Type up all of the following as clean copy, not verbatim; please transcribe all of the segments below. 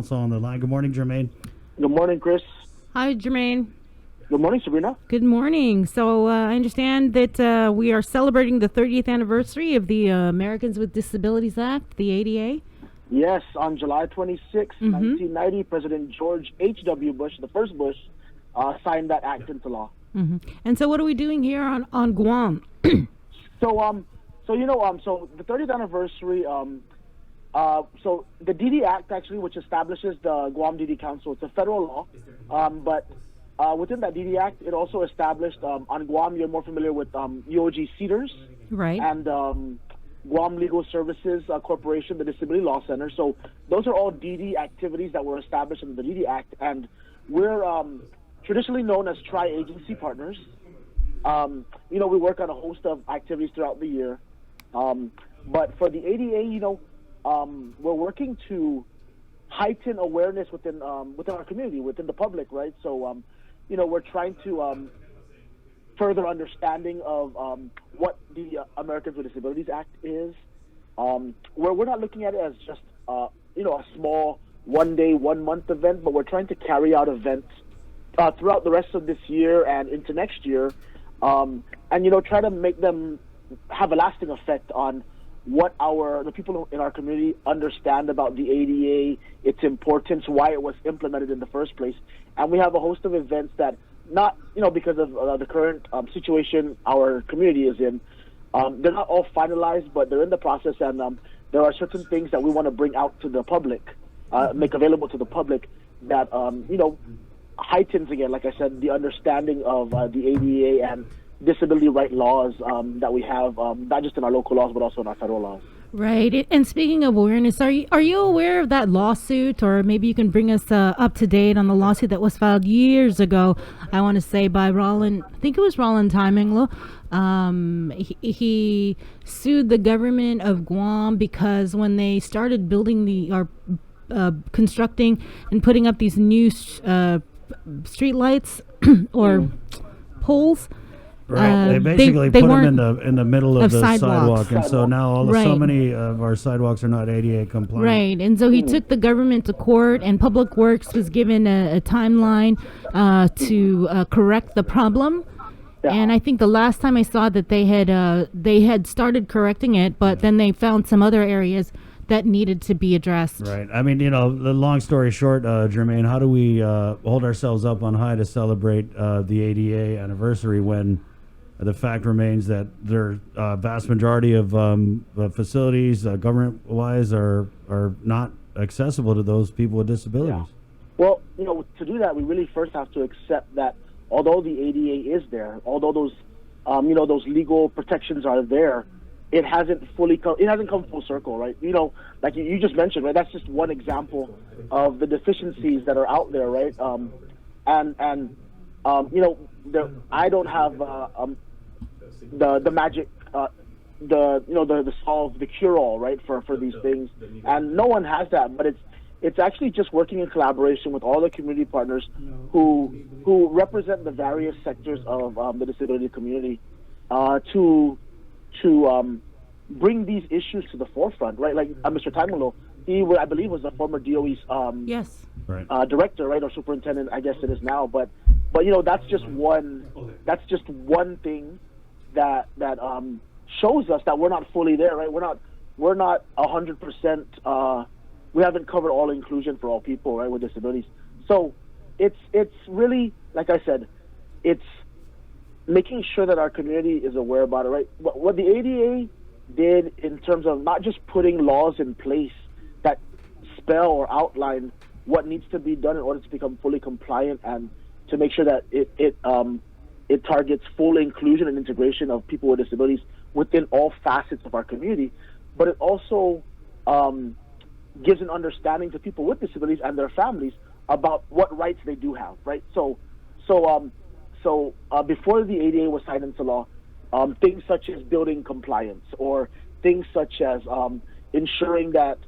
also on the line. Good morning, Jermaine. Good morning, Chris. Hi, Jermaine. Good morning, Sabrina. Good morning. So I understand that we are celebrating the 30th anniversary of the Americans with Disabilities Act, the ADA. Yes, on July 26, 1990, President George H.W. Bush, the first Bush, signed that act into law. And so what are we doing here on Guam? So the 30th anniversary, so the DD Act, actually, which establishes the Guam DD Council, it's a federal law, but within that DD Act, it also established, on Guam, you're more familiar with UOG Cedars. Right. And Guam Legal Services Corporation, the Disability Law Center. So those are all DD activities that were established in the DD Act, and we're traditionally known as tri-agency partners. We work on a host of activities throughout the year. But for the ADA, we're working to heighten awareness within our community, within the public, right? So, we're trying to further understanding of what the Americans with Disabilities Act is. Where we're not looking at it as just, a small 1 day, 1 month event, but we're trying to carry out events throughout the rest of this year and into next year, and try to make them have a lasting effect on what the people in our community understand about the ADA, its importance, why it was implemented in the first place. And we have a host of events that, not because of the current situation our community is in, they're not all finalized, but they're in the process, and there are certain things that we want to bring out to the public, make available to the public, that heightens, again, like I said, the understanding of the ADA and disability right laws that we have, not just in our local laws, but also in our federal laws. Right. And speaking of awareness, are you aware of that lawsuit, or maybe you can bring us up to date on the lawsuit that was filed years ago, I want to say by Roland, I think it was Roland Timinglo. He sued the government of Guam because when they started building constructing and putting up these new street lights or poles, Right. They basically put them in the middle of the sidewalk, and so now so many of our sidewalks are not ADA compliant. Right, and so he took the government to court, and Public Works was given a timeline to correct the problem. Yeah. And I think the last time I saw that they had started correcting it, but then they found some other areas that needed to be addressed. Right. I mean, the long story short, Jermaine, how do we hold ourselves up on high to celebrate the ADA anniversary when the fact remains that the vast majority of facilities, government-wise, are not accessible to those people with disabilities? Yeah. Well, to do that, we really first have to accept that although the ADA is there, although those, those legal protections are there, it hasn't come full circle, right? Like you just mentioned, right? That's just one example of the deficiencies that are out there, right? I don't have the magic, the solve, the cure-all, right, for these things, and no one has that. But it's actually just working in collaboration with all the community partners who represent the various sectors of the disability community to bring these issues to the forefront, right? Like Mr. Timelo, I believe was the former DOE's yes, director, right, or superintendent, I guess it is now. But that's just one thing that shows us that we're not fully there, right? We're not 100%. We haven't covered all inclusion for all people, right, with disabilities. So it's really, like I said, it's making sure that our community is aware about it, right? What the ADA did in terms of not just putting laws in place that spell or outline what needs to be done in order to become fully compliant and to make sure that it targets full inclusion and integration of people with disabilities within all facets of our community, but it also gives an understanding to people with disabilities and their families about what rights they do have, right? So before the ADA was signed into law, things such as building compliance or things such as ensuring that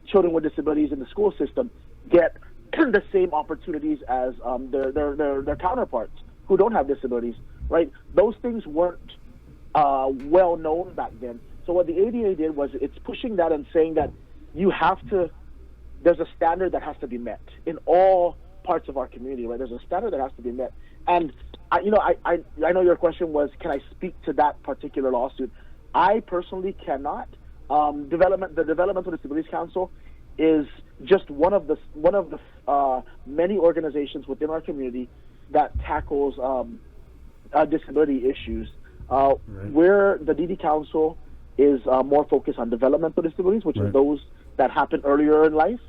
children with disabilities in the school system get the same opportunities as their counterparts who don't have disabilities, right? Those things weren't well known back then. So what the ADA did was it's pushing that and saying that you have to there's a standard that has to be met in all parts of our community, right? There's a standard that has to be met. And, I know your question was, can I speak to that particular lawsuit? I personally cannot. The Developmental Disabilities Council is just one of the many organizations within our community that tackles disability issues. Where the DD Council is more focused on developmental disabilities, which is those that happen earlier in life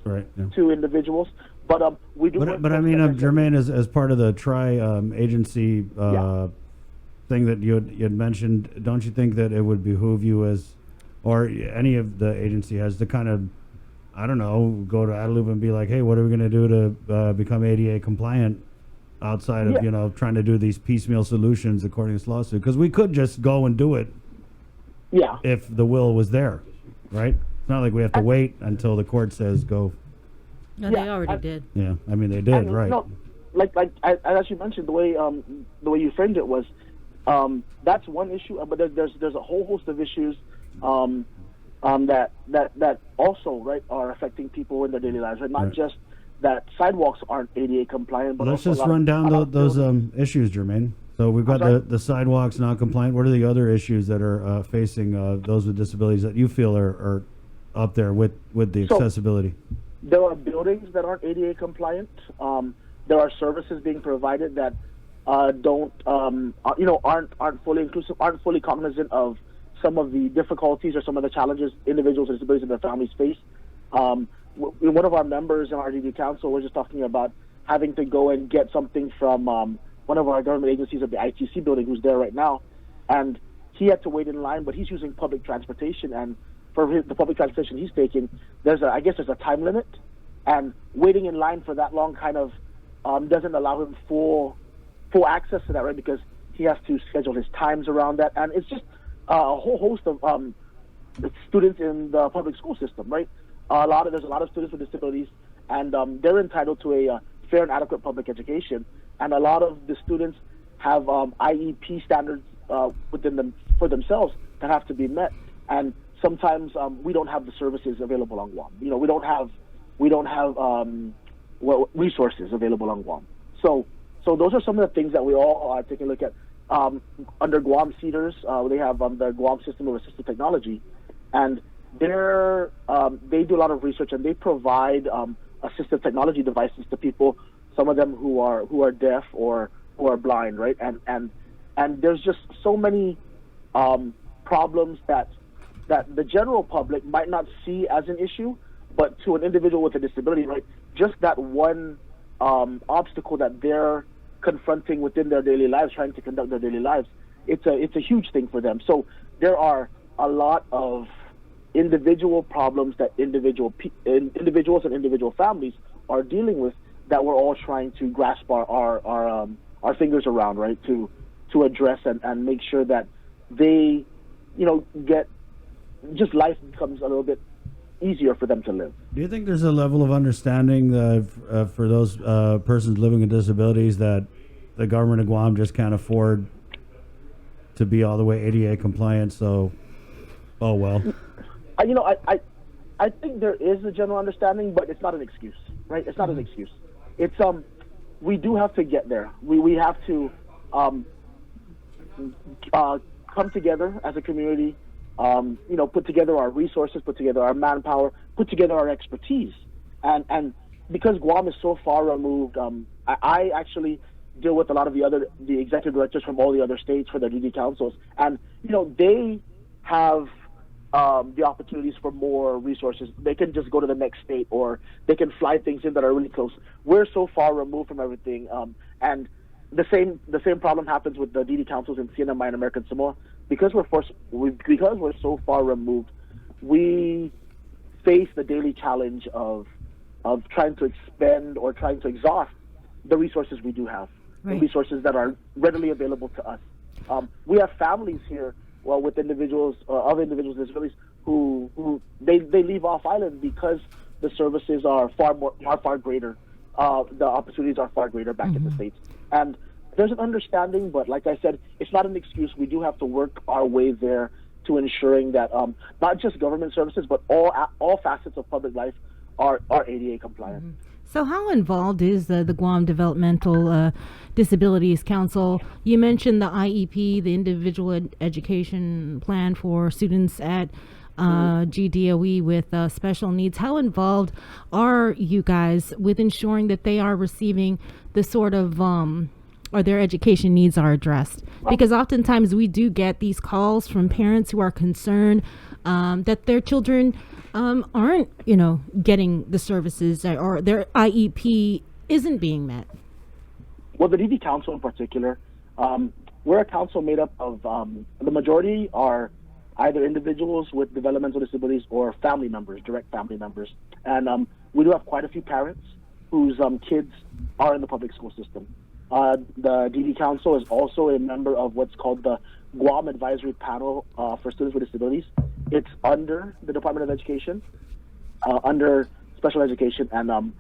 to individuals. But we do. But I mean, Jermaine, as part of the tri-agency thing that you had mentioned, don't you think that it would behoove you or any of the agency has to kind of, I don't know, go to Adelup and be like, hey, what are we going to do to become ADA compliant outside of, trying to do these piecemeal solutions according to this lawsuit? Because we could just go and do it if the will was there, right? It's not like we have to wait until the court says go. No, they already did. Yeah, I mean, they did, right. No, like as you mentioned, the way you framed it was, that's one issue, but there's a whole host of issues that also are affecting people in their daily lives, right? Not just that sidewalks aren't ADA compliant, but let's just run down those issues, Jermaine. So we've got the sidewalks not compliant. What are the other issues that are facing those with disabilities that you feel are up there with the accessibility? There are buildings that aren't ADA compliant. There are services being provided that aren't fully inclusive, aren't fully cognizant of some of the difficulties or some of the challenges individuals with disabilities and their families face. One of our members in our DD Council was just talking about having to go and get something from one of our government agencies at the ITC building, who's there right now, and he had to wait in line, but he's using public transportation, and for the public transportation he's taking, there's a time limit, and waiting in line for that long kind of doesn't allow him full access to that, right? Because he has to schedule his times around that, and it's just a whole host of students in the public school system, right? There's a lot of students with disabilities, and they're entitled to a fair and adequate public education, and a lot of the students have IEP standards within them for themselves that have to be met, and sometimes we don't have the services available on Guam. We don't have resources available on Guam. So those are some of the things that we all are taking a look at. Under Guam Cedars, they have the Guam System of Assistive Technology, and they do a lot of research, and they provide assistive technology devices to people, some of them who are deaf or who are blind, right? And there's just so many problems that the general public might not see as an issue, but to an individual with a disability, right, just that one obstacle that they're confronting within their daily lives, trying to conduct their daily lives, it's a huge thing for them. So there are a lot of individual problems that individuals and individual families are dealing with that we're all trying to grasp our fingers around, right, to address and make sure that they, get just life becomes a little bit easier for them to live. Do you think there's a level of understanding for those persons living with disabilities that the government of Guam just can't afford to be all the way ADA compliant? So, oh well. I think there is a general understanding, but it's not an excuse, right? It's not an excuse. It's we do have to get there. We have to come together as a community. Put together our resources, put together our manpower, put together our expertise, and because Guam is so far removed, I actually deal with a lot of the executive directors from all the other states for their DD councils, and they have the opportunities for more resources. They can just go to the next state, or they can fly things in that are really close. We're so far removed from everything, and the same problem happens with the DD councils in CNMI and American Samoa. Because we're so far removed, we face the daily challenge of trying to expend or trying to exhaust the resources we do have, the resources that are readily available to us. We have families here, with individuals with disabilities who they leave off island because the services are far greater. The opportunities are far greater back in the States, and there's an understanding, but like I said, it's not an excuse. We do have to work our way there to ensuring that not just government services, but all facets of public life are ADA compliant. So how involved is the Guam Developmental Disabilities Council? You mentioned the IEP, the Individual Education Plan for students at GDOE with special needs. How involved are you guys with ensuring that they are receiving the sort of or their education needs are addressed? Because oftentimes we do get these calls from parents who are concerned that their children aren't, getting the services or their IEP isn't being met. Well, the DD Council in particular, we're a council made up of, the majority are either individuals with developmental disabilities or family members, direct family members. And we do have quite a few parents whose kids are in the public school system. The DD Council is also a member of what's called the Guam Advisory Panel for Students with Disabilities. It's under the Department of Education, under special education, and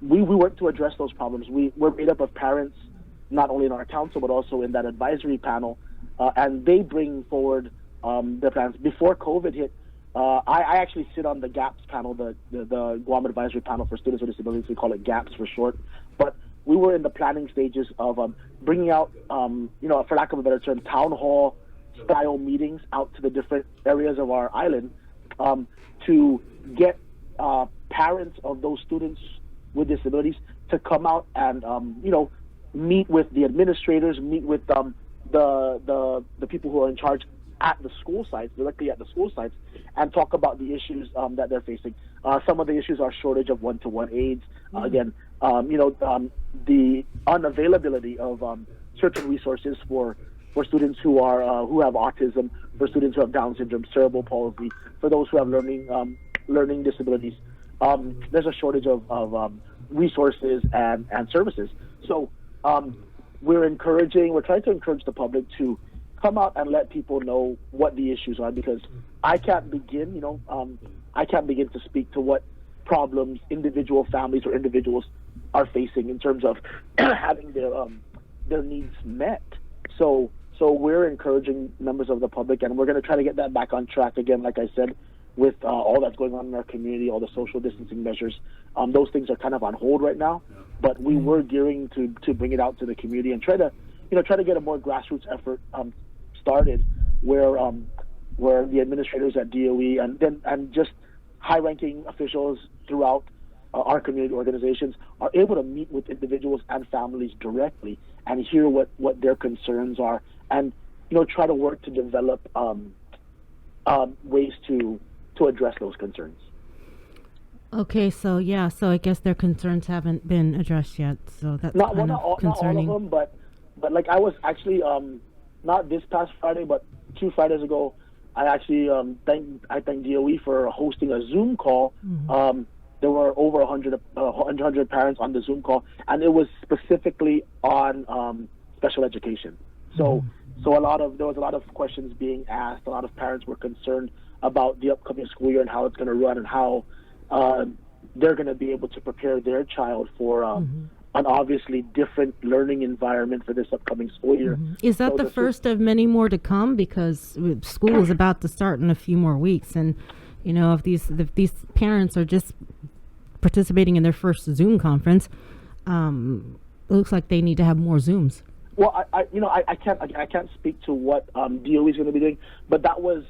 we work to address those problems. We're made up of parents, not only in our council, but also in that advisory panel, and they bring forward their plans. Before COVID hit, I actually sit on the GAPS panel, the Guam Advisory Panel for Students with Disabilities. We call it GAPS for short. But we were in the planning stages of bringing out, for lack of a better term, town hall style meetings out to the different areas of our island to get parents of those students with disabilities to come out and meet with the administrators, meet with the people who are in charge at the school sites, directly at the school sites, and talk about the issues that they're facing. Some of the issues are shortage of one-to-one aids. Again, the unavailability of certain resources for students who have autism, for students who have Down syndrome, cerebral palsy, for those who have learning disabilities. There's a shortage of resources and services. So we're trying to encourage the public to come out and let people know what the issues are, because I can't begin to speak to what problems individual families or individuals are facing in terms of having their needs met. So we're encouraging members of the public, and we're going to try to get that back on track again, like I said, with all that's going on in our community, all the social distancing measures. Those things are kind of on hold right now, but we were gearing to bring it out to the community and try to get a more grassroots effort started where the administrators at DOE and just high-ranking officials throughout our community organizations are able to meet with individuals and families directly and hear what their concerns are, and try to work to develop ways to address those concerns. Okay, so I guess their concerns haven't been addressed yet, so that's concerning. Not all of them, but like I was actually not this past Friday, but 2 Fridays ago, I actually thank DOE for hosting a Zoom call. There were over 100 parents on the Zoom call, and it was specifically on special education. So there was a lot of questions being asked. A lot of parents were concerned about the upcoming school year and how it's going to run and how they're going to be able to prepare their child for an obviously different learning environment for this upcoming school year. Is that the first of many more to come? Because school is about to start in a few more weeks, and if these parents are just participating in their first Zoom conference, it looks like they need to have more Zooms. Well, I can't speak to what DOE is going to be doing, but that was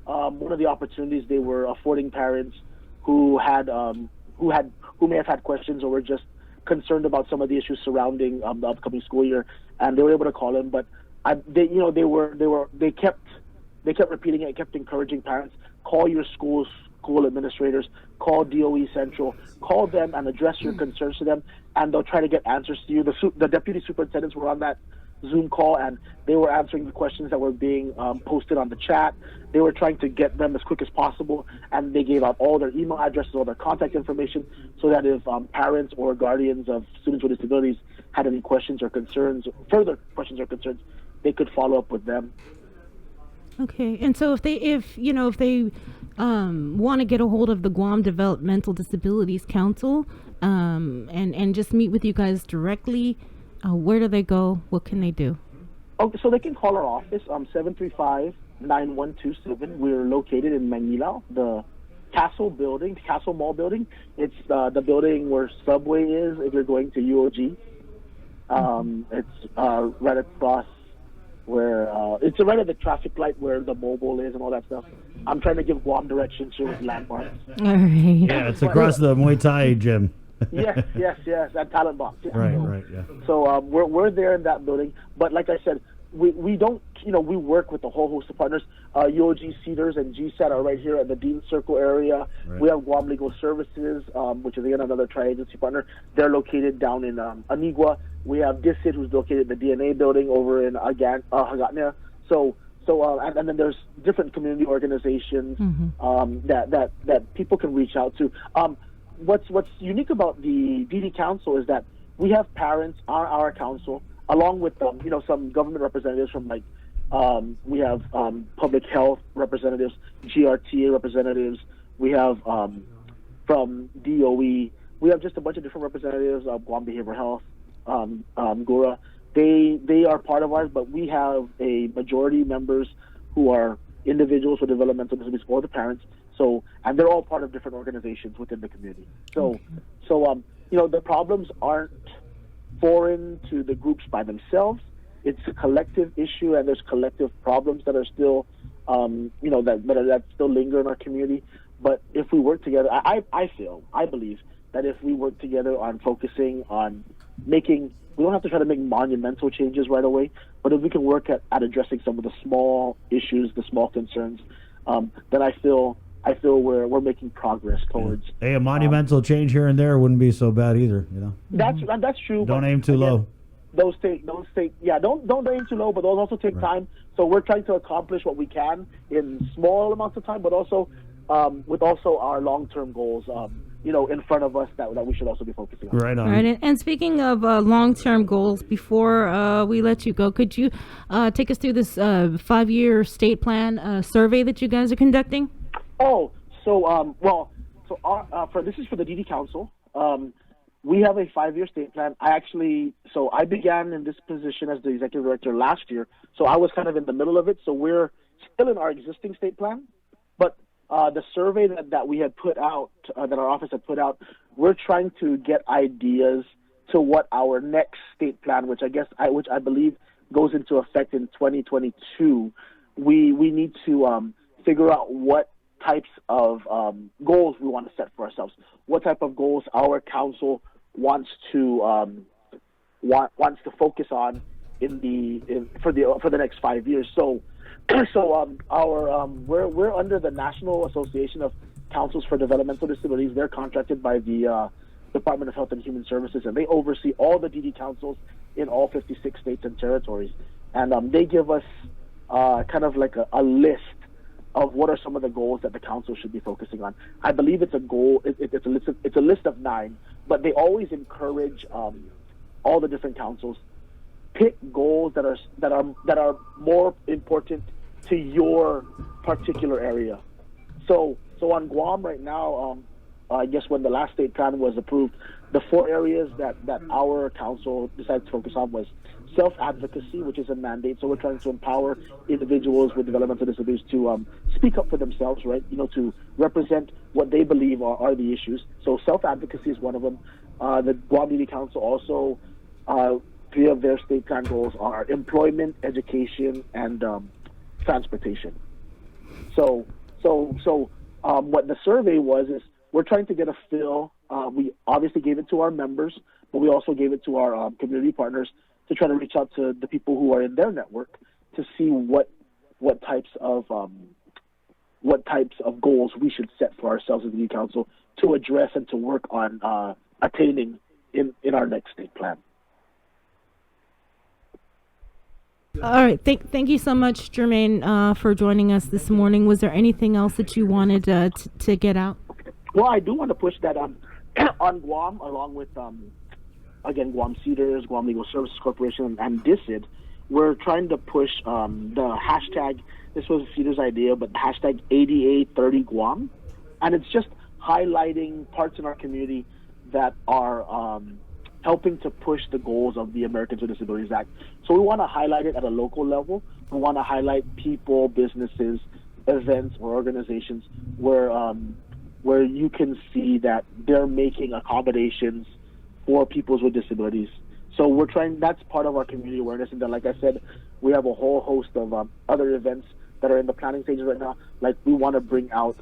one of the opportunities they were affording parents who may have had questions or were just concerned about some of the issues surrounding the upcoming school year, and they were able to call in. But they kept repeating it, kept encouraging parents, call your school administrators, call DOE Central, call them and address your concerns to them, and they'll try to get answers to you. The deputy superintendents were on that Zoom call, and they were answering the questions that were being posted on the chat. They were trying to get them as quick as possible, and they gave out all their email addresses, all their contact information, so that if parents or guardians of students with disabilities had any questions or concerns, further questions or concerns, they could follow up with them. Okay, and so if they want to get a hold of the Guam Developmental Disabilities Council and just meet with you guys directly, where do they go? What can they do? Okay, so they can call our office 735-9127. We're located in Manila, the Castle Building, Castle Mall Building. It's the building where Subway is if you're going to UOG. It's right across where it's right at the traffic light where the mobile is and all that stuff. I'm trying to give Guam directions here with landmarks. All right. Yeah, it's across the Muay Thai gym. yes, that talent box. Yeah. Right, yeah. So we're there in that building, but like I said, we don't, we work with a whole host of partners. UOG Cedars and GSAT are right here at the Dean Circle area. Right. We have Guam Legal Services, which is again another tri-agency partner. They're located down in Anigua. We have DISID, who's located in the DNA building over in Hagatna. And then there's different community organizations that people can reach out to. What's unique about the DD Council is that we have parents on our council, along with some government representatives from we have public health representatives, GRTA representatives. We have from DOE. We have just a bunch of different representatives of Guam Behavioral Health, GURA. They are part of ours, but we have a majority members who are individuals with developmental disabilities or the parents. And they're all part of different organizations within the community. The problems aren't foreign to the groups by themselves. It's a collective issue, and there's collective problems that are still, that still linger in our community. But if we work together, I believe that if we work together on focusing on we don't have to try to make monumental changes right away, but if we can work at addressing some of the small issues, the small concerns, then I feel we're making progress towards. Hey, a monumental change here and there wouldn't be so bad either, That's true. Don't aim too low. Those take don't aim too low, but those also take time. So we're trying to accomplish what we can in small amounts of time, but also with also our long-term goals, in front of us that we should also be focusing on. Right on. All right, and speaking of long-term goals, before we let you go, could you take us through this 5-year state plan survey that you guys are conducting? Oh, this is for the DD Council. We have a 5-year state plan. I began in this position as the executive director last year, so I was kind of in the middle of it. So we're still in our existing state plan, but the survey that we had put out, that our office had put out, we're trying to get ideas to what our next state plan, which I believe goes into effect in 2022. We need to figure out what types of goals we want to set for ourselves. What type of goals our council wants to focus on for the next 5 years. We're under the National Association of Councils for Developmental Disabilities. They're contracted by the Department of Health and Human Services, and they oversee all the DD councils in all 56 states and territories. And they give us kind of like a list of what are some of the goals that the council should be focusing on. I believe it's a goal. It's a list of 9, but they always encourage all the different councils pick goals that are more important to your particular area. So on Guam right now, I guess when the last state plan was approved, the 4 areas that our council decided to focus on was self-advocacy, which is a mandate. So we're trying to empower individuals with developmental disabilities to speak up for themselves, right? To represent what they believe are the issues. So self-advocacy is one of them. The Guam DD Council also, 3 of their state plan goals are employment, education, and transportation. So what the survey was is we're trying to get a feel. We obviously gave it to our members, but we also gave it to our community partners to try to reach out to the people who are in their network to see what types of goals we should set for ourselves as the DD Council to address and to work on attaining in our next state plan. All right. Thank you so much, Jermaine, for joining us this morning. Was there anything else that you wanted to get out? Well, I do want to push that on Guam, along with again Guam Cedars, Guam Legal Services Corporation, and DISID. We're trying to push the hashtag. This was Cedars' idea, but the hashtag ADA30 Guam, and it's just highlighting parts in our community that are helping to push the goals of the Americans with Disabilities Act. So we want to highlight it at a local level. We want to highlight people, businesses, events, or organizations where where you can see that they're making accommodations for people with disabilities. So we're trying. That's part of our community awareness, and then, like I said, we have a whole host of other events that are in the planning stages right now. Like we want to bring out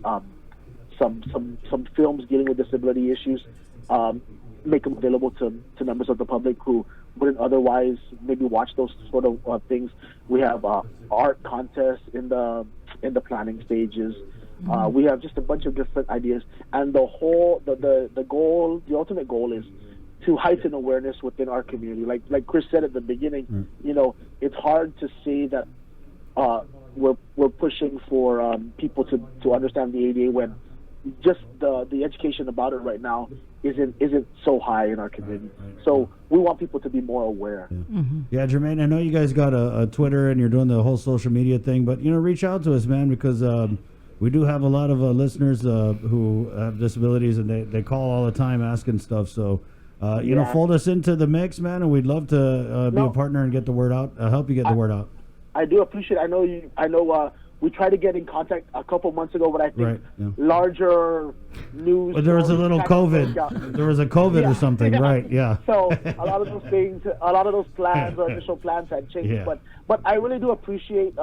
some films dealing with disability issues, make them available to members of the public who wouldn't otherwise maybe watch those sort of things. We have art contests in the planning stages. We have just a bunch of different ideas, and the ultimate goal is to heighten awareness within our community. Like Chris said at the beginning, it's hard to say that we're pushing for people to understand the ADA when just the education about it right now isn't so high in our community. So we want people to be more aware. Yeah, Jermaine, I know you guys got a Twitter and you're doing the whole social media thing, but reach out to us, man, because we do have a lot of listeners who have disabilities, and they call all the time asking stuff. So fold us into the mix, man, and we'd love to be a partner and get the word out, help you get the word out. I do appreciate it. I know we tried to get in contact a couple months ago, but I think larger news. But there was a little COVID. There was a COVID or something, right? Yeah. So a lot of those things, a lot of those plans or initial plans had changed. Yeah. But I really do appreciate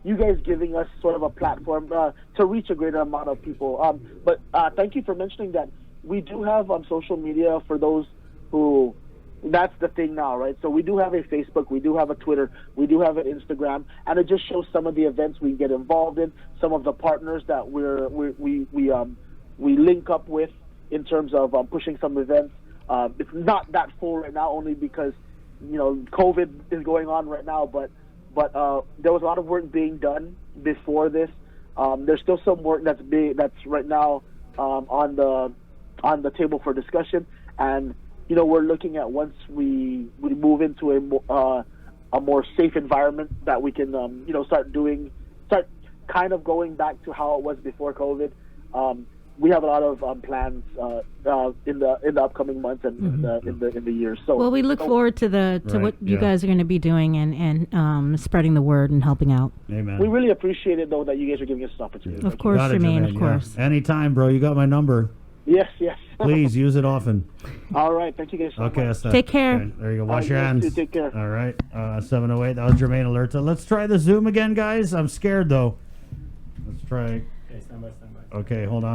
you guys giving us sort of a platform to reach a greater amount of people. But thank you for mentioning that. We do have social media for those who. That's the thing now, right? So we do have a Facebook, we do have a Twitter, we do have an Instagram, and it just shows some of the events we get involved in, some of the partners that we link up with in terms of pushing some events. It's not that full right now, only because COVID is going on right now. But there was a lot of work being done before this. There's still some work that's right now on the table for discussion, and we're looking at once we move into a more safe environment that we can start kind of going back to how it was before COVID. We have a lot of plans in the upcoming months and in the years. So well, we look forward to what you guys are going to be doing and spreading the word and helping out. Amen. We really appreciate it though that you guys are giving us this opportunity. Of course, Jermaine. Of course. Yeah. Anytime, bro. You got my number. Yes. Please use it often. All right. Thank you guys so much. Take care. Okay, there you go. Wash your hands. Take care. All right. 708. That was Jermaine Alerta. Let's try the Zoom again, guys. I'm scared, though. Let's try. Okay, stand by. Okay, hold on.